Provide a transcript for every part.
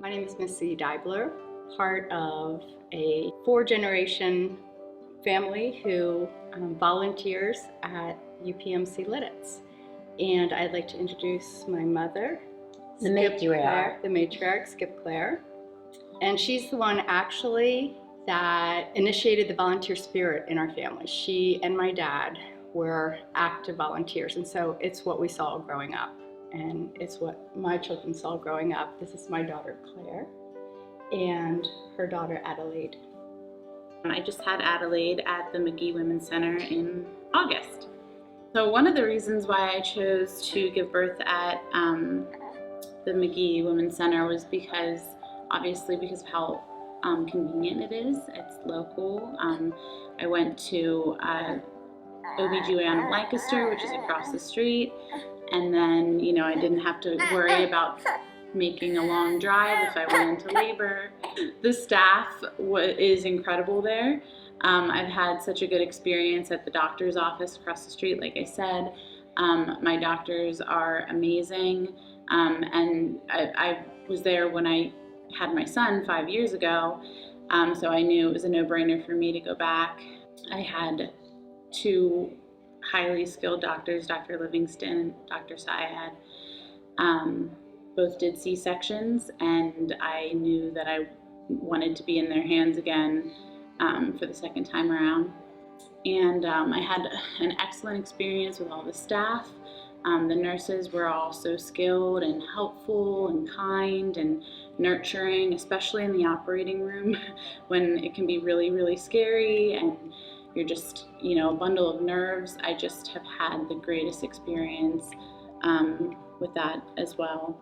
My name is Missy Deibler, part of a 4-generation family who volunteers at UPMC Lititz. And I'd like to introduce my mother, The matriarch, Skip Claire. And she's the one actually that initiated the volunteer spirit in our family. She and my dad were active volunteers, and so it's what we saw growing up. And it's what my children saw growing up. This is my daughter, Claire, and her daughter, Adelaide. I just had Adelaide at the Magee Women's Center in August. So one of the reasons why I chose to give birth at the Magee Women's Center was obviously because of how convenient it is. It's local. I went to OB/GYN of Lancaster, which is across the street. And then, I didn't have to worry about making a long drive if I went into labor. The staff is incredible there. I've had such a good experience at the doctor's office across the street, like I said. My doctors are amazing. And I was there when I had my son 5 years ago, so I knew it was a no-brainer for me to go back. I had 2 highly skilled doctors, Dr. Livingston and Dr. Syed. Both did C-sections, and I knew that I wanted to be in their hands again for the second time around. And I had an excellent experience with all the staff. The nurses were all so skilled and helpful and kind and nurturing, especially in the operating room when it can be really, really scary and you're just, a bundle of nerves. I just have had the greatest experience with that as well.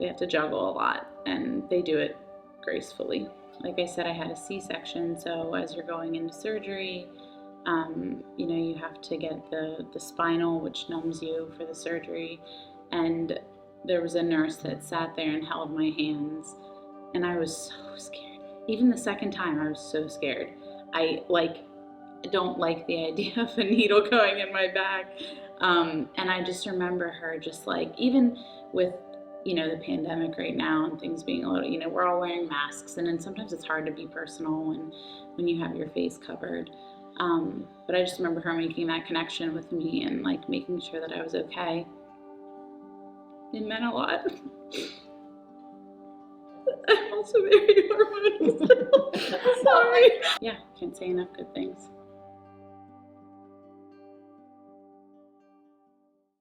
They have to juggle a lot, and they do it gracefully. Like I said, I had a C-section, so as you're going into surgery, you have to get the spinal, which numbs you for the surgery. And there was a nurse that sat there and held my hands, and I was so scared. Even the second time, I was so scared. I don't like the idea of a needle going in my back. And I just remember her even with, the pandemic right now and things being a little, we're all wearing masks, and then sometimes it's hard to be personal when you have your face covered. But I just remember her making that connection with me and making sure that I was okay. It meant a lot. I'm also very hormonal. Sorry. Yeah, can't say enough good things.